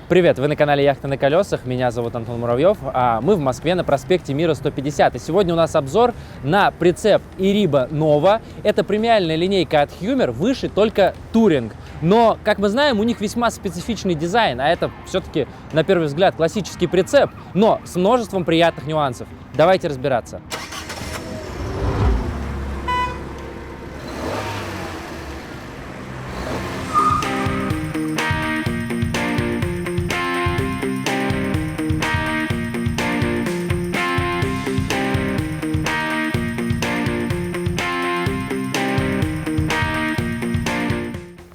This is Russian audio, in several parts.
Привет, вы на канале Яхты на колесах, меня зовут Антон Муравьев, а мы в Москве на проспекте Мира 150. И сегодня у нас обзор на прицеп Iriba Nova. Это премиальная линейка от Hummer, выше только Touring. Но, как мы знаем, у них весьма специфичный дизайн, а это все-таки, на первый взгляд, классический прицеп, но с множеством приятных нюансов. Давайте разбираться.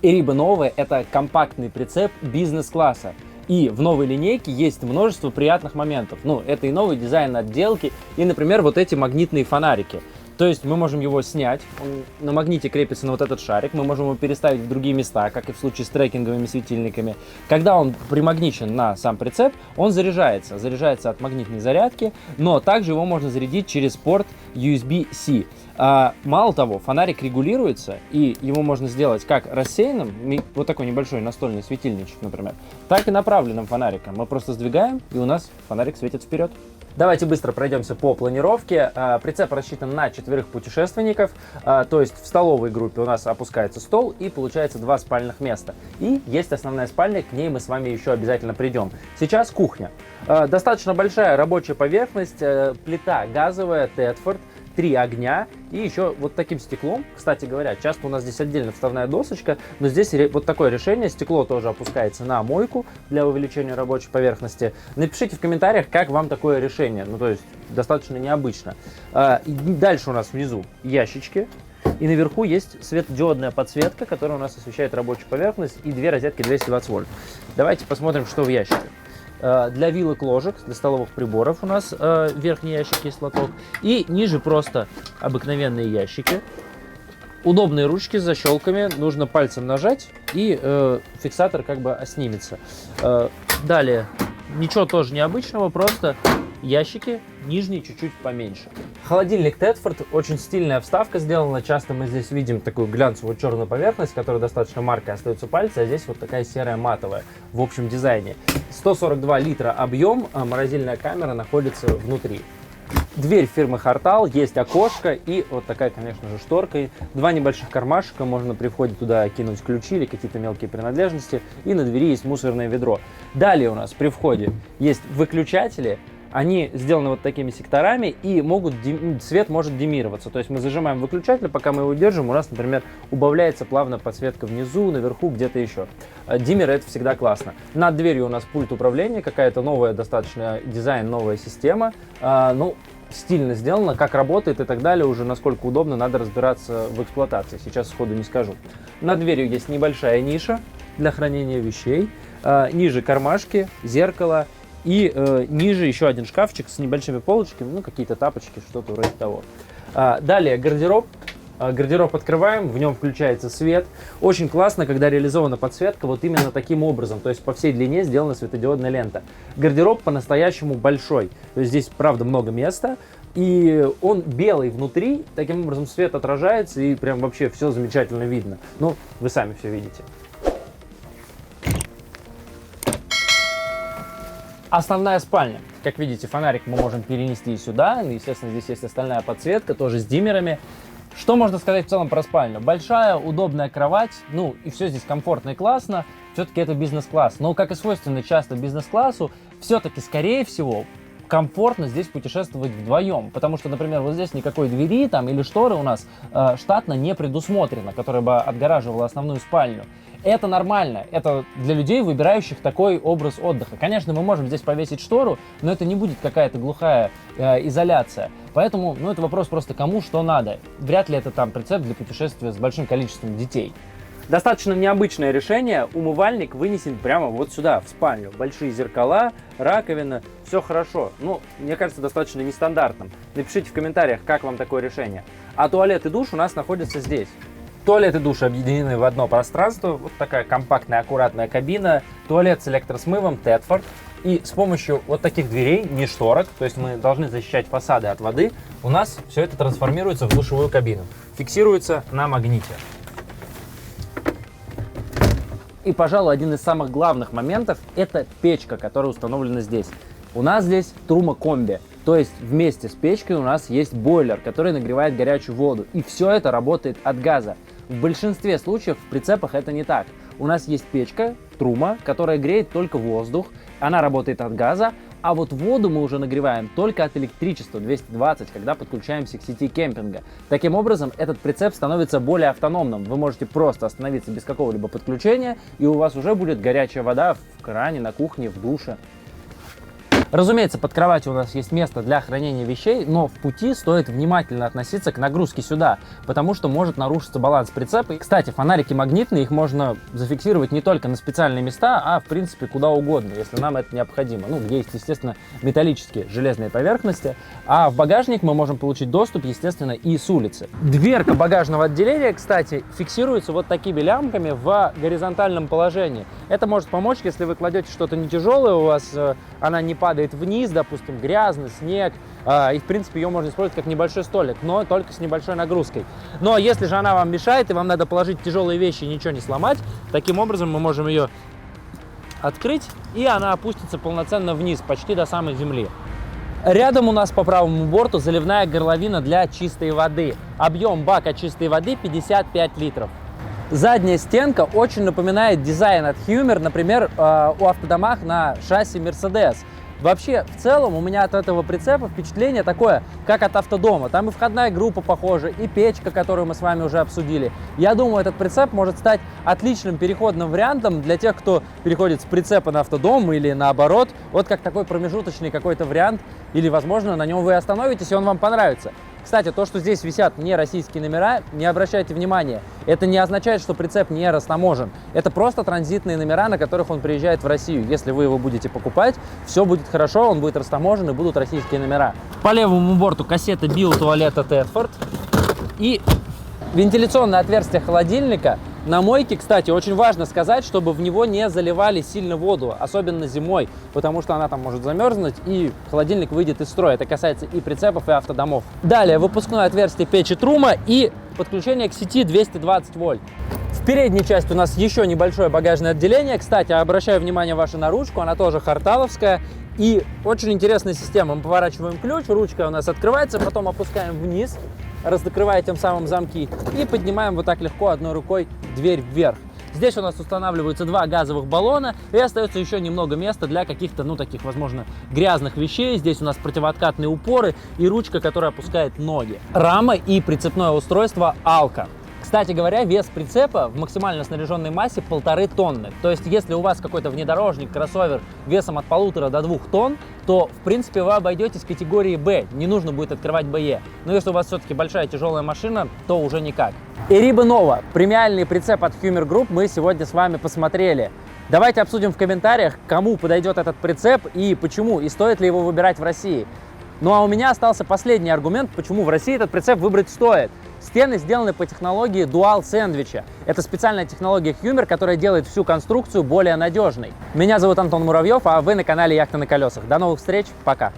Iriba Nova – это компактный прицеп бизнес-класса. И в новой линейке есть множество приятных моментов. Ну, это и новый дизайн отделки, и, например, вот эти магнитные фонарики. То есть мы можем его снять, он на магните крепится на вот этот шарик, мы можем его переставить в другие места, как и в случае с трекинговыми светильниками. Когда он примагничен на сам прицеп, он заряжается от магнитной зарядки, но также его можно зарядить через порт USB-C. Мало того, фонарик регулируется, и его можно сделать как рассеянным, вот такой небольшой настольный светильничек, например, так и направленным фонариком. Мы просто сдвигаем, и у нас фонарик светит вперед. Давайте быстро пройдемся по планировке. Прицеп рассчитан на 4 путешественников, то есть в столовой группе у нас опускается стол и получается 2 спальных места. И есть основная спальня, к ней мы с вами еще обязательно придем. Сейчас кухня. Достаточно большая рабочая поверхность, плита газовая, Тедфорд, 3 огня и еще вот таким стеклом. Кстати говоря, часто у нас здесь отдельно вставная досочка, но здесь вот такое решение. Стекло тоже опускается на мойку для увеличения рабочей поверхности. Напишите в комментариях, как вам такое решение. Ну, то есть, достаточно необычно. Дальше у нас внизу ящички. И наверху есть светодиодная подсветка, которая у нас освещает рабочую поверхность, и 2 розетки 220 вольт. Давайте посмотрим, что в ящике. Для вилок, ложек, для столовых приборов у нас верхний ящик есть лоток. И ниже просто обыкновенные ящики. Удобные ручки с защелками. Нужно пальцем нажать, и фиксатор как бы снимется. Далее, ничего тоже необычного, просто ящики, нижний чуть-чуть поменьше. Холодильник Тедфорд, очень стильная вставка сделана. Часто мы здесь видим такую глянцевую черную поверхность, которая достаточно маркой, остаются пальцы, а здесь вот такая серая матовая в общем дизайне. 142 литра объем, морозильная камера находится внутри. Дверь фирмы Hartal, есть окошко и вот такая, конечно же, шторка. 2 небольших кармашка, можно при входе туда кинуть ключи или какие-то мелкие принадлежности. И на двери есть мусорное ведро. Далее у нас при входе есть выключатели. Они сделаны вот такими секторами, и свет может диммироваться. То есть мы зажимаем выключатель, пока мы его держим, у нас, например, убавляется плавно подсветка внизу, наверху, где-то еще. Диммеры — это всегда классно. Над дверью у нас пульт управления, какая-то новая достаточно дизайн, новая система. Ну, стильно сделано, как работает и так далее, уже насколько удобно, надо разбираться в эксплуатации. Сейчас сходу не скажу. Над дверью есть небольшая ниша для хранения вещей. Ниже кармашки, зеркало. И ниже еще один шкафчик с небольшими полочками, ну, какие-то тапочки, что-то вроде того. Далее гардероб. Гардероб открываем, в нем включается свет. Очень классно, когда реализована подсветка вот именно таким образом. То есть по всей длине сделана светодиодная лента. Гардероб по-настоящему большой. То есть здесь, правда, много места. И он белый внутри, таким образом свет отражается, и прям вообще все замечательно видно. Ну, вы сами все видите. Основная спальня. Как видите, фонарик мы можем перенести сюда. Ну, естественно, здесь есть остальная подсветка, тоже с диммерами. Что можно сказать в целом про спальню? Большая, удобная кровать. Ну, и все здесь комфортно и классно. Все-таки это бизнес-класс. Но, как и свойственно часто бизнес-классу, все-таки, скорее всего, комфортно здесь путешествовать вдвоем. Потому что, например, вот здесь никакой двери там или шторы у нас штатно не предусмотрено, которая бы отгораживала основную спальню. Это нормально, это для людей, выбирающих такой образ отдыха. Конечно, мы можем здесь повесить штору, но это не будет какая-то глухая изоляция. Поэтому, ну, это вопрос просто кому что надо. Вряд ли это там прицеп для путешествия с большим количеством детей. Достаточно необычное решение. Умывальник вынесен прямо вот сюда, в спальню. Большие зеркала, раковина, все хорошо. Ну, мне кажется, достаточно нестандартным. Напишите в комментариях, как вам такое решение. А туалет и душ у нас находятся здесь. Туалет и душ объединены в одно пространство. Вот такая компактная, аккуратная кабина. Туалет с электросмывом Тедфорд. И с помощью вот таких дверей, не шторок, то есть мы должны защищать фасады от воды, у нас все это трансформируется в душевую кабину. Фиксируется на магните. И, пожалуй, один из самых главных моментов – это печка, которая установлена здесь. У нас здесь Truma комби, то есть вместе с печкой у нас есть бойлер, который нагревает горячую воду. И все это работает от газа. В большинстве случаев в прицепах это не так. У нас есть печка Truma, которая греет только воздух, она работает от газа, а вот воду мы уже нагреваем только от электричества 220, когда подключаемся к сети кемпинга. Таким образом, этот прицеп становится более автономным. Вы можете просто остановиться без какого-либо подключения, и у вас уже будет горячая вода в кране, на кухне, в душе. Разумеется, под кроватью у нас есть место для хранения вещей, но в пути стоит внимательно относиться к нагрузке сюда, потому что может нарушиться баланс прицепа. Кстати, фонарики магнитные, их можно зафиксировать не только на специальные места, а в принципе куда угодно, если нам это необходимо. Ну, где есть, естественно, металлические железные поверхности, а в багажник мы можем получить доступ, естественно, и с улицы. Дверка багажного отделения, кстати, фиксируется вот такими лямками в горизонтальном положении. Это может помочь, если вы кладете что-то не тяжелое, у вас она не падает вниз, допустим, грязный, снег, и в принципе ее можно использовать как небольшой столик, но только с небольшой нагрузкой. Но если же она вам мешает и вам надо положить тяжелые вещи и ничего не сломать, таким образом мы можем ее открыть, и она опустится полноценно вниз, почти до самой земли. Рядом у нас по правому борту заливная горловина для чистой воды. Объем бака чистой воды 55 литров. Задняя стенка очень напоминает дизайн от Hummer, например, у автодомах на шасси Mercedes. Вообще, в целом, у меня от этого прицепа впечатление такое, как от автодома. Там и входная группа похожа, и печка, которую мы с вами уже обсудили. Я думаю, этот прицеп может стать отличным переходным вариантом для тех, кто переходит с прицепа на автодом или наоборот. Вот как такой промежуточный какой-то вариант. Или, возможно, на нем вы остановитесь, и он вам понравится. Кстати, то, что здесь висят не российские номера, не обращайте внимания. Это не означает, что прицеп не растаможен. Это просто транзитные номера, на которых он приезжает в Россию. Если вы его будете покупать, все будет хорошо, он будет растаможен и будут российские номера. По левому борту кассета биотуалета Тедфорд и вентиляционное отверстие холодильника. На мойке, кстати, очень важно сказать, чтобы в него не заливали сильно воду, особенно зимой, потому что она там может замерзнуть и холодильник выйдет из строя. Это касается и прицепов, и автодомов. Далее выпускное отверстие печи Truma и подключение к сети 220 вольт. В передней части у нас еще небольшое багажное отделение. Кстати, обращаю внимание ваше на ручку, она тоже харталовская. И очень интересная система. Мы поворачиваем ключ, ручка у нас открывается, потом опускаем вниз, раздокрывая тем самым замки, и поднимаем вот так легко одной рукой дверь вверх. Здесь у нас устанавливаются два газовых баллона, и остается еще немного места для каких-то, ну, таких, возможно, грязных вещей. Здесь у нас противооткатные упоры и ручка, которая опускает ноги. Рама и прицепное устройство Alco. Кстати говоря, вес прицепа в максимально снаряженной массе 1,5 тонны. То есть, если у вас какой-то внедорожник, кроссовер весом от 1,5 до 2 тонн, то, в принципе, вы обойдетесь категории Б. Не нужно будет открывать БЕ. Но если у вас все-таки большая тяжелая машина, то уже никак. Eriba Nova, премиальный прицеп от Hummer Group, мы сегодня с вами посмотрели. Давайте обсудим в комментариях, кому подойдет этот прицеп и почему, и стоит ли его выбирать в России. Ну а у меня остался последний аргумент, почему в России этот прицеп выбрать стоит. Стены сделаны по технологии Dual сэндвича. Это специальная технология Hummer, которая делает всю конструкцию более надежной. Меня зовут Антон Муравьев, а вы на канале Яхта на колесах. До новых встреч, пока!